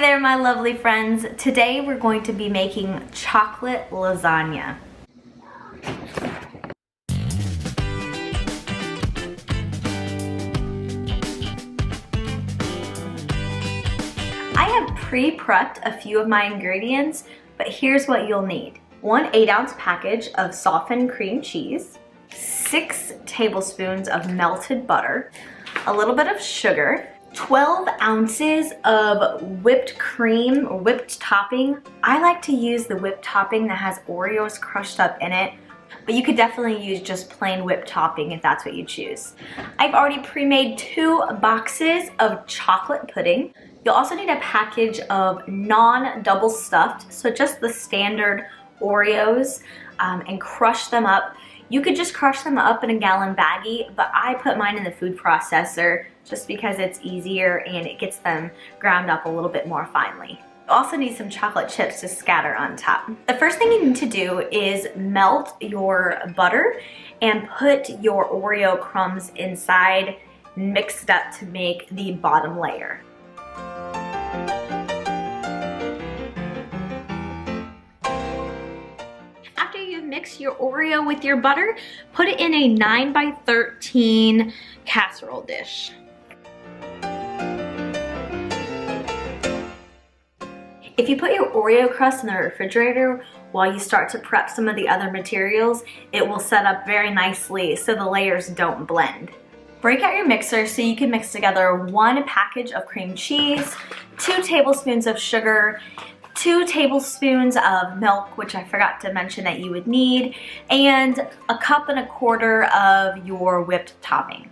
there, my lovely friends. Today we're going to be making chocolate lasagna. I have pre-prepped a few of my ingredients, but here's what you'll need. 1 8-ounce package of softened cream cheese, 6 tablespoons of melted butter, a little bit of sugar, 12 ounces of whipped cream or whipped topping. I like to use the whipped topping that has Oreos crushed up in it, but you could definitely use just plain whipped topping if that's what you choose. I've already pre-made 2 boxes of chocolate pudding. You'll also need a package of non-double stuffed, so just the standard Oreos, and crush them up. You could just crush them up in a gallon baggie, but I put mine in the food processor just because it's easier and it gets them ground up a little bit more finely. You also need some chocolate chips to scatter on top. The first thing you need to do is melt your butter and put your Oreo crumbs inside, mixed up to make the bottom layer. Mix your Oreo with your butter, put it in a 9 by 13 casserole dish. If you put your Oreo crust in the refrigerator while you start to prep some of the other materials, it will set up very nicely so the layers don't blend. Break out your mixer so you can mix together 1 package of cream cheese, 2 tablespoons of sugar, 2 tablespoons of milk, which I forgot to mention that you would need, and 1.25 cups of your whipped topping.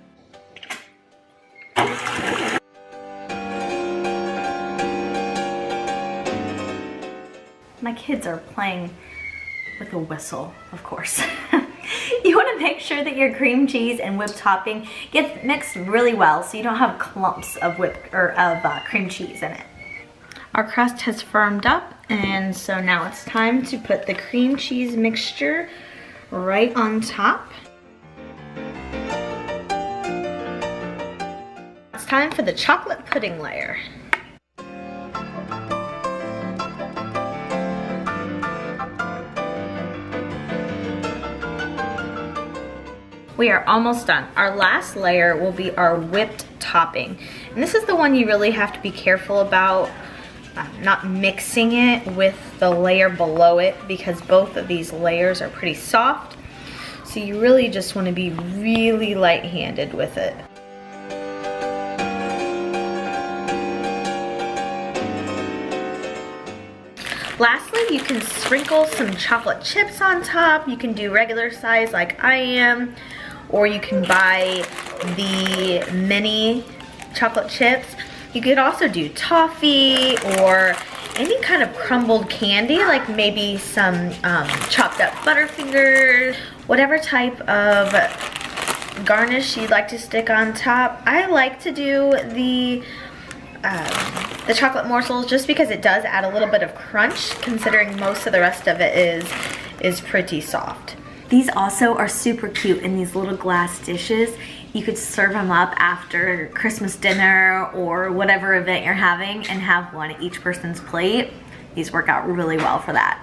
My kids are playing with a whistle, of course. You want to make sure that your cream cheese and whipped topping gets mixed really well so you don't have clumps of cream cheese in it. Our crust has firmed up, and so now it's time to put the cream cheese mixture right on top. It's time for the chocolate pudding layer. We are almost done. Our last layer will be our whipped topping. And this is the one you really have to be careful about. Not mixing it with the layer below it, because both of these layers are pretty soft. So you really just want to be really light-handed with it. Lastly, you can sprinkle some chocolate chips on top. You can do regular size like I am, or you can buy the mini chocolate chips. You could also do toffee or any kind of crumbled candy, like maybe some chopped up Butterfingers, whatever type of garnish you'd like to stick on top. I like to do the chocolate morsels just because it does add a little bit of crunch, considering most of the rest of it is pretty soft. These also are super cute in these little glass dishes. You could serve them up after Christmas dinner or whatever event you're having and have one at each person's plate. These work out really well for that.